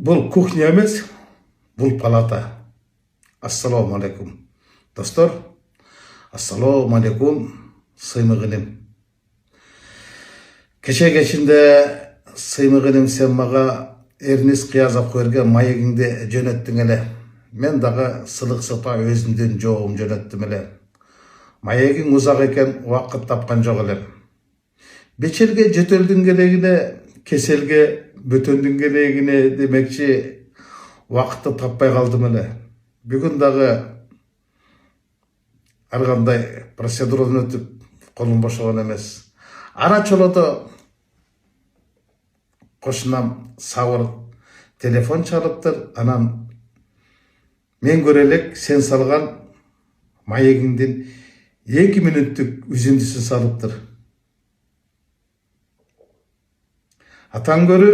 Бұл кухня емес, бұл палата. Ассаламу алейкум. Достар, ассаламу алейкум, сыймығыным. Кеше-кешінде сыймығыным сен маға Эрнис Қиязов көрген майегіңде жөнеттің әлі. Мен дағы сылық сыпа өзімден жоғым жөнеттім әлі. Майегің ұзақ екен, уақыт тапқан жоқ әлі. Бечерге жетелдің керегіне, кеселге бөтөндің керегіне демекші уақытты таппай қалдым әлі. Бүгін дағы арғандай процедурадан өтіп, қолым бошаған емес. Ара чолода қошынам сауыр телефон чалыптыр, анан мен көрелік сен салған майегіңден 2 минуттық үзіндісін салыптыр. Атан көрі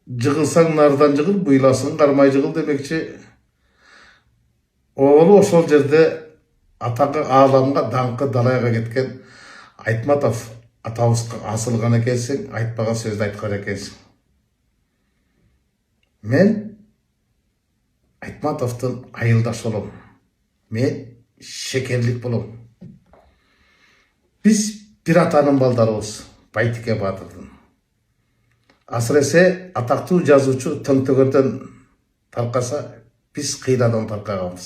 жығылсаң нардан жығыл, бұйласын қармай жығыл демекші. Оғылы ошол жерде атағы аламға даңқы далайға кеткен Айтматов атауысқа асылған екенсің, айтпаған сөзді айтқан екенсің. Мен Айтматовтың айылдаш олым. Мен шекерлік болым. Біз бір атаның балдарыбыз, Байтике Батырдың. Асыресе атақты жазушы Төңтөгөрдөн тарқаса, біз қиыладан тарқағанбыз.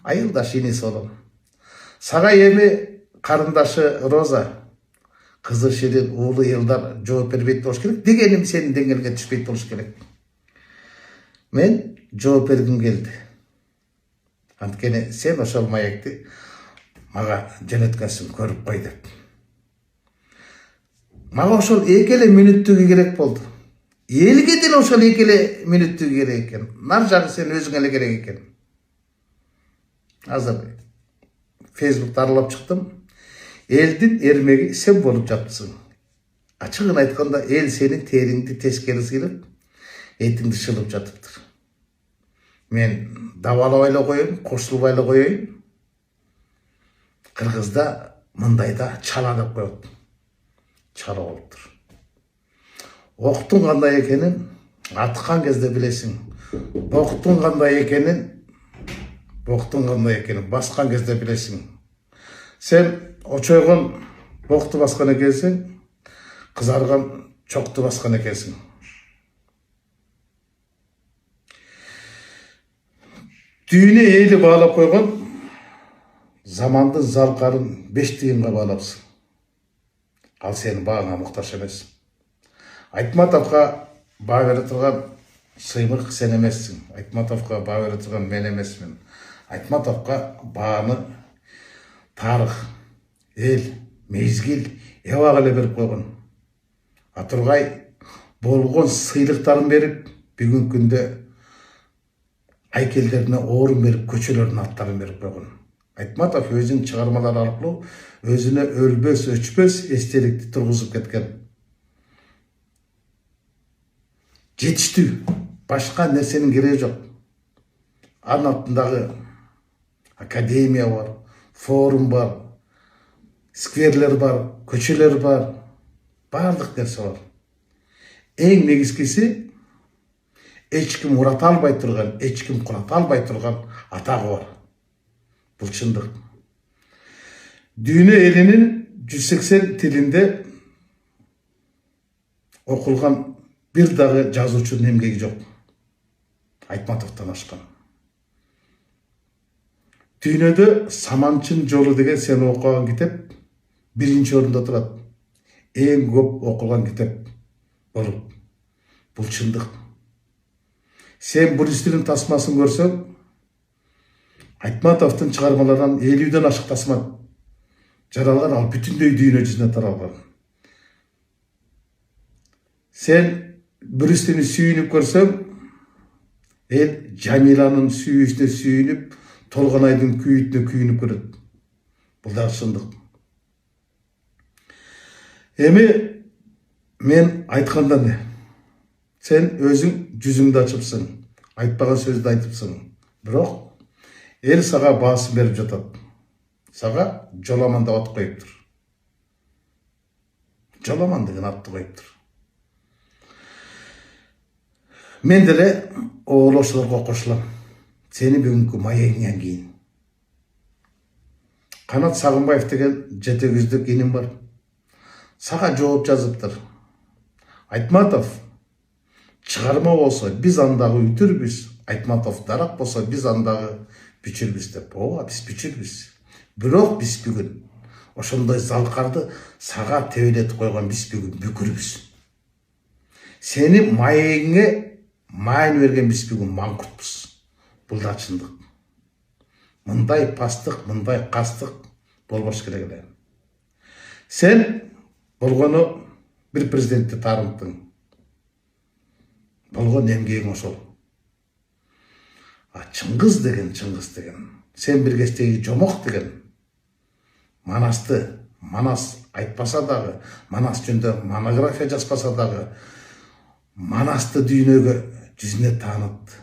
Айылдаш инес олым. Саға еме қарындашы Роза, қызы Шерин, уылы елдар жооп бербейт болуш керек. Дегенім сенің деңгелге түшпейт болуш керек. Мен жооп бергім келді. Анткени сен ошол маекти мага жөнөткөнсүң көрүп кой деп. Мага ошол 2 минуттугу керек болду. Элге деле ошол 2 минуттугу керек экен. Нар жагы сен өзүң эле керек экен. Азыр Facebook'ta аралап чыктым. Элдин эрмеги сен болуп жатсың. Ачыгын айтканда эл сенин териңди тескери сыйлап, этиңди шылып жатыптыр. Мен давалабай эле коеюн, кошулбай эле коеюн. Кыргызда мындайда чала деп коет. Чала болуптур. Октун кандай экенин аткан кезде билесиң. Боктун кандай экенин баскан кезде билесиң. Сен очойгон бокту баскан экенсиң, кызарган чокту баскан экенсиң. Түйүнө эли баалап койгон замандын залкарын 5 тыйынга баалапсың. Ал сенин бааңа муктаж эмес. Айтматовго баа бере турган сыймык сен эмессиң. Айтматовго баа бере турган мен эмесмин. Айтматовго бааны тарых, эл, мезгил, эбак эле берип койгон. Атургай болгон сыйлыктарын берип, бүгүнкү күндө айкелдерине орун берип, көчөлөрдүн аттарын берип койгон. Айтматов өзүнүн чыгармалары аркылуу өзүнө өлбөс, өчпөс эстеликти тургузуп кеткен. Жетиштүү, башка нерсенин кереги жок. Анын артындагы академия бар, форум бар, скверлер бар, көчөлөр бар, баардык нерсе бар. Эң негизгиси эч ким урата албай турган, эч ким курата албай турган атагы бар. Бул чындык. Дүйнө элинин 180 тилинде окулган бир дагы жазуучунун эмгеги жок. Айтматовдон ашкан. Дүйнөдө Саманчын жолу деген сен окуган китеп биринчи орунда турат. Эң көп окулган китеп болуп. Бул чындык. Сен Брюстилин тасмасын көрсөң, Айтматовдун чыгармаларынан 50ден ашык тасма жаралган, ал бүтүндөй дүйнө жүзүнө таралган. Сен Брюстилини сүйүнүп көрсөң, эл Жамиланын сүйүүсүнө сүйүнүп, Толгонайдын күйүтүнө күйүнүп көрөт. Бул да чындык. Эми мен айтканда не? Сен өзүң жүзүңдү ачыпсың, айтпаган сөздү айтыпсың. Бирок эл сага баасын берип жатат. Сага жоламан деп ат коюптур. Жоламан деген атты коюптур. Мен деле оолошолорго кошулам. Сени бүгүнкү маегиңен кийин. Канат Сагынбаев деген жетегиздик иним бар. Сага жооп жазыптыр. Айтматов чыгарма болсо биз андагы үтүрбүз. Айтматов дарак болсо биз андагы бүчүрбүз деп. Ооба, биз бүчүрбүз. Бирок биз бүгүн ошондой залкарды сага тебелетип койгон биз бүгүн бүкүрбүз. Сени маегиңе майын берген биз бүгүн маңкуртпуз. Бул да чындык. Мындай пастык, мындай кастык болбош керек эле. Сен болгону бир президентти таарынттың. Болгон эмгегиң ошол. Чыңгыз деген. Сен бир кездеги Жомок деген. Манас айтпаса дагы, Манас жөнүндө монография жазбаса дагы, Манасты дүйнөгө жүзүнө таанытты.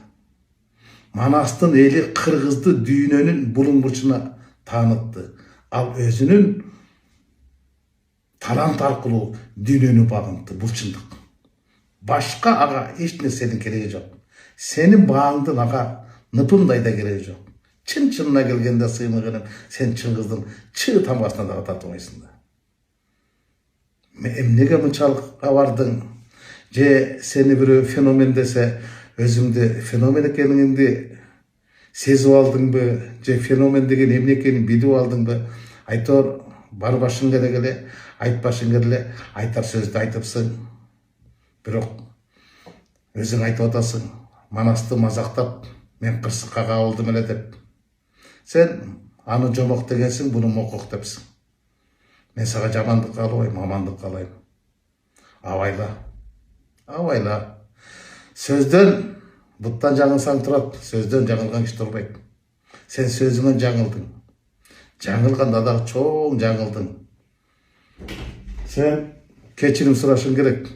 Манастын эли кыргызды дүйнөнүн булуң бурчуна таанытты. Ал өзүнүн талант аркылуу дүйнөнү багынтты. Бул чындык. Башка ага эч нерсенин кереги жок. Сенин бааңдын ага ныпындай да кереги жок. Чын-чынына келгенде сыймыгынын сен Чыңгыздын чыы тамгасына дагы татыбайсың да. Эмнеге мынчалыкка бардың? Же сени бирөө феномен десе, өзүңдү феномен экениңди сезип алдыңбы? Же феномен деген эмне экенин билип алдыңбы? Айтор барбашың керек эле, айтпашың керек эле, айтар сөздү айтыпсың. Бирок өзүң айтып атасың, Манасты мазактап, мен кырсыкка кабылдым эле деп. Сен аны Жомок дегенсиң, буну Мокок депсиң. Мен сага жамандык каалабайм, амандык каалайм. Абайла. Сөздөн буттан жаңылсаң турат, сөздөн жаңылган киши турбайт. Сен сөзүңөн жаңылдың. Жаңылганда дагы чоң жаңылдың. Сен кечирим сурашың керек.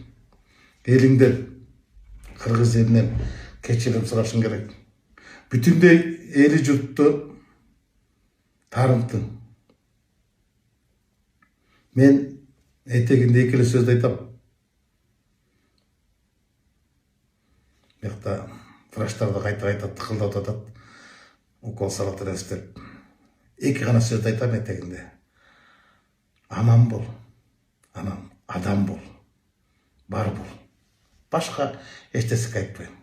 Элиңден, кыргыз элинен кечирим сурашың керек. Бүтүндөй эли журтту таарынттың. Мен этегинде эки эле сөздү айтам. Бияқта врачтарды кайта тыкылдатып атат, укол салат элес деп. Эки гана сөздү айтам этегинде. Анам бол, адам бол, бар бол. Башка эч нерсе айтпайм.